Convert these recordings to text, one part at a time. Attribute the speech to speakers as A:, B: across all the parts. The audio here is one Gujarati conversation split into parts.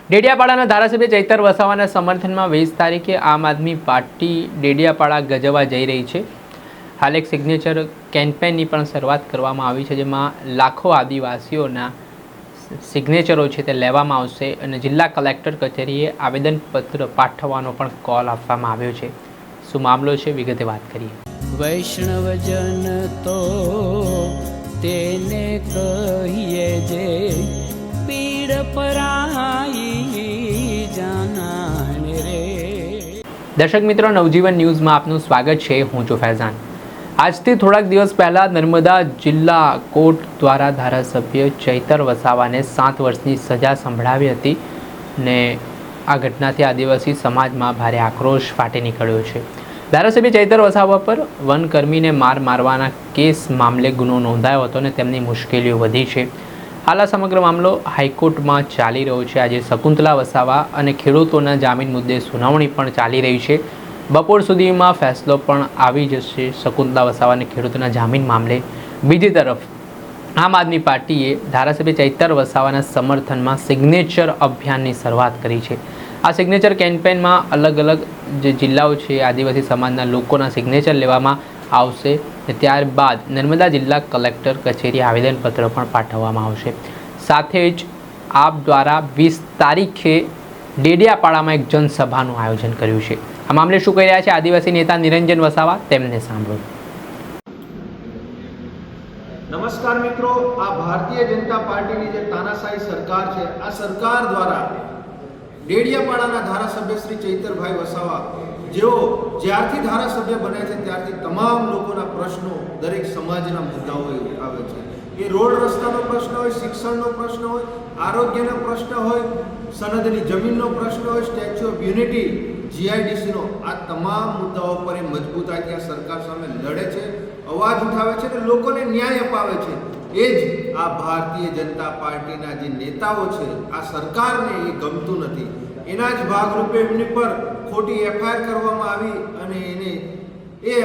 A: ડેડિયાપાડાના ધારાસભ્ય ચૈતર વસાવાના સમર્થનમાં 20 તારીખે આમ આદમી પાર્ટી ડેડિયાપાડા ગજવા જઈ રહી છે। હાલ એક સિગ્નેચર કેમ્પેનની પણ શરૂઆત કરવામાં આવી છે, જેમાં લાખો આદિવાસીઓના સિગ્નેચરો છે તે લેવામાં આવશે અને જિલ્લા કલેક્ટર કચેરીએ આવેદનપત્ર પાઠવવાનો પણ કોલ આપવામાં આવ્યો છે। શું મામલો છે, વિગતે વાત કરીએ।
B: વૈષ્ણવજન તો તેને કહીએ જે પીડ પરાઈ જાનાને રે।
A: દર્શક મિત્રો, નવજીવન ન્યૂઝમાં આપનું સ્વાગત છે। હું છું ફૈઝાન। આજથી થોડાક દિવસ પહેલાં નર્મદા જિલ્લા કોર્ટ દ્વારા ધારાસભ્ય ચૈતર વસાવાને 7 વર્ષની સજા સંભળાવી હતી ને આ ઘટનાથી આદિવાસી સમાજમાં ભારે આક્રોશ ફાટી નીકળ્યો છે। ધારાસભ્ય ચૈતર વસાવા પર વનકર્મીને મારવાના કેસ મામલે ગુનો નોંધાયો હતો અને તેમની મુશ્કેલીઓ વધી છે। હાલ આ સમગ્ર મામલો હાઈકોર્ટમાં ચાલી રહ્યો છે। આજે શકુંતલા વસાવા અને ખેડૂતોના જામીન મુદ્દે સુનાવણી પણ ચાલી રહી છે। બપોર સુધીમાં ફેસલો પણ આવી જશે શકુંતલા વસાવા અને ખેડૂતોના જામીન મામલે। બીજી તરફ આમ આદમી પાર્ટીએ ધારાસભ્ય ચૈતર વસાવાના સમર્થનમાં સિગ્નેચર અભિયાનની શરૂઆત કરી છે। આ સિગ્નેચર કેમ્પેનમાં અલગ અલગ જે જિલ્લાઓ છે આદિવાસી સમાજના લોકોના સિગ્નેચર લેવામાં આવશે અને ત્યારબાદ નર્મદા જિલ્લા કલેક્ટર કચેરી આવેદનપત્ર પણ પાઠવવામાં આવશે। સાથે જ આપ દ્વારા 20 તારીખે ડેડિયાપાડામાં એક જનસભાનું આયોજન કર્યું છે। આ મામલે શું કહી રહ્યા છે આદિવાસી નેતા નિરંજન વસાવા, તેમને સાંભળો।
C: નમસ્કાર મિત્રો, આ ભારતીય જનતા પાર્ટીની જે તાનાશાહી સરકાર છે, આ સરકાર દ્વારા ડેડિયાપાડાના ધારાસભ્ય શ્રી ચૈતરભાઈ વસાવા જેઓ જ્યારથી ધારાસભ્ય બન્યા છે ત્યારથી તમામ લોકોના પ્રશ્નો, દરેક સમાજના મુદ્દાઓ ઉઠાવે છે। એ રોડ રસ્તાનો પ્રશ્ન હોય, શિક્ષણનો પ્રશ્ન હોય, આરોગ્યનો પ્રશ્ન હોય, સનદની જમીનનો પ્રશ્ન હોય, સ્ટેચ્યુ ઓફ યુનિટી, જીઆઈડીસીનો, આ તમામ મુદ્દાઓ પર એ મજબૂતાઈથી આ સરકાર સામે લડે છે, અવાજ ઉઠાવે છે અને લોકોને ન્યાય અપાવે છે। એ જ આ ભારતીય જનતા પાર્ટીના જે નેતાઓ છે, આ સરકારને એ ગમતું નથી। એના જ ભાગરૂપે એમની પર ખોટી એફઆઈઆર કરવામાં આવી અને એ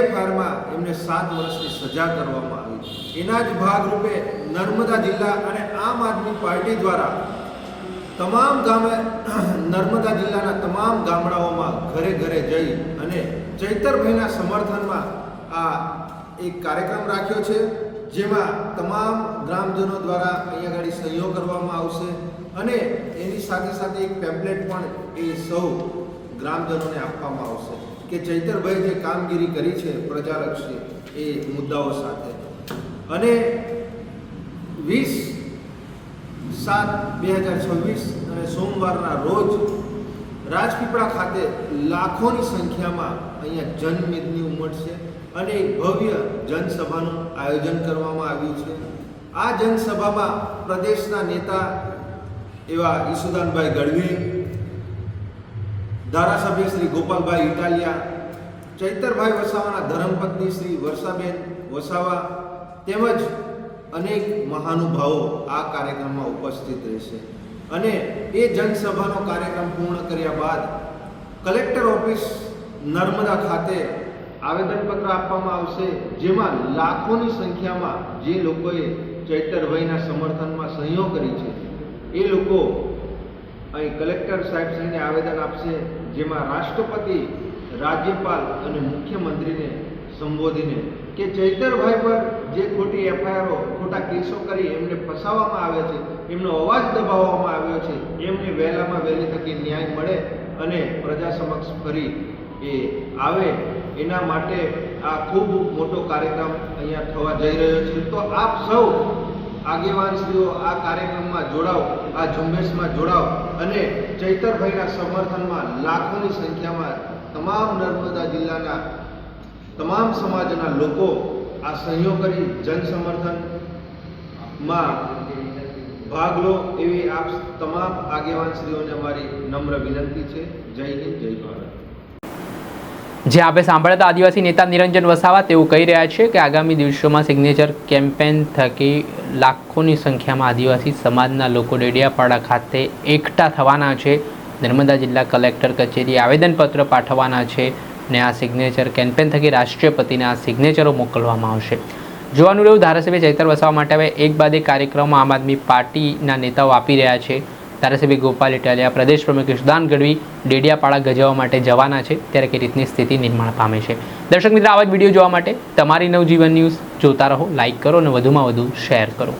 C: એફઆઈઆરમાં એમને 7 વર્ષની સજા કરવામાં આવી। એના જ ભાગરૂપે નર્મદા જિલ્લા અને આમ આદમી પાર્ટી દ્વારા તમામ ગામે નર્મદા જિલ્લાના તમામ ગામડાઓમાં ઘરે ઘરે જઈ અને ચૈતરભાઈના સમર્થનમાં આ એક કાર્યક્રમ રાખ્યો છે, જેમાં તમામ ગ્રામજનો દ્વારા અહીંયા આગળ સહીઓ કરવામાં આવશે અને એની સાથે સાથે એક પેમ્પલેટ પણ એ સૌ ગ્રામજનોને આપવામાં આવશે કે ચૈતરભાઈ જે કામગીરી કરી છે પ્રજાલક્ષી એ મુદ્દાઓ સાથે। અને 20/7/2026 અને સોમવારના રોજ રાજપીપળા ખાતે લાખોની સંખ્યામાં અહીંયા જનમેદની ઉમટશે અને એક ભવ્ય જનસભાનું આયોજન કરવામાં આવ્યું છે। આ જનસભામાં પ્રદેશના નેતા એવા ઈસુદાનભાઈ ગઢવી, ધારાસભ્ય શ્રી ગોપાલભાઈ ઇટાલિયા, ચૈતરભાઈ વસાવાના ધર્મપત્ની શ્રી વર્ષાબેન વસાવા તેમજ અનેક મહાનુભાવો આ કાર્યક્રમમાં ઉપસ્થિત રહેશે। અને એ જનસભાનો કાર્યક્રમ પૂર્ણ કર્યા બાદ કલેક્ટર ઓફિસ નર્મદા ખાતે આવેદનપત્ર આપવામાં આવશે, જેમાં લાખોની સંખ્યામાં જે લોકોએ ચૈતરભાઈના સમર્થનમાં સહીઓ કરી છે એ લોકો અહીં કલેક્ટર સાહેબશ્રીને આવેદન આપશે, જેમાં રાષ્ટ્રપતિ, રાજ્યપાલ અને મુખ્યમંત્રીને સંબોધીને કે ચૈતરભાઈ પર જે ખોટી એફઆઈઆરો, ખોટા કેસો કરી એમને ફસાવવામાં આવે છે, એમનો અવાજ દબાવવામાં આવ્યો છે, એમને વહેલામાં વહેલી તકે ન્યાય મળે અને પ્રજા સમક્ષ ફરી એ આવે, એના માટે આ ખૂબ મોટો કાર્યક્રમ અહીંયા થવા જઈ રહ્યો છે। તો આપ સૌ આગેવાનશ્રીઓ આ કાર્યક્રમમાં જોડાઓ, આ ઝુંબેશમાં જોડાઓ અને ચૈતરભાઈના સમર્થનમાં લાખોની સંખ્યામાં તમામ નર્મદા જિલ્લાના તમામ સમાજના લોકો આ સહયોગ કરી જનસમર્થનમાં ભાગ લો એવી આપ તમામ આગેવાનશ્રીઓને અમારી નમ્ર વિનંતી છે। જય હિન્દ, જય ભારત।
A: જે આપણે સાંભળતા આદિવાસી નેતા નિરંજન વસાવા તેઓ કહી રહ્યા છે કે આગામી દિવસોમાં સિગ્નેચર કેમ્પેન થકી લાખોની સંખ્યામાં આદિવાસી સમાજના લોકો ડેડિયાપાડા ખાતે એકઠા થવાના છે। નર્મદા જિલ્લા કલેક્ટર કચેરી આવેદનપત્ર પાઠવવાના છે અને આ સિગ્નેચર કેમ્પેન થકી રાષ્ટ્રપતિને આ સિગ્નેચરો મોકલવામાં આવશે। જોવાનું રહ્યું ધારાસભ્ય ચૈતર વસાવા માટે હવે એક બાદ એક કાર્યક્રમો આમ આદમી પાર્ટીના નેતાઓ આપી રહ્યા છે। ધારાસભ્ય ગોપાલ ઇટાલિયા, પ્રદેશ પ્રમુખ ઈશદાન ગઢવી ડેડિયાપાડા ગજવવા માટે જવાના છે, ત્યારે કઈ રીતની સ્થિતિ નિર્માણ પામે છે. દર્શક મિત્રો, આવા જ વિડીયો જોવા માટે તમારી નવજીવન ન્યૂઝ જોતા રહો, લાઇક કરો અને વધુમાં વધુ શેર કરો.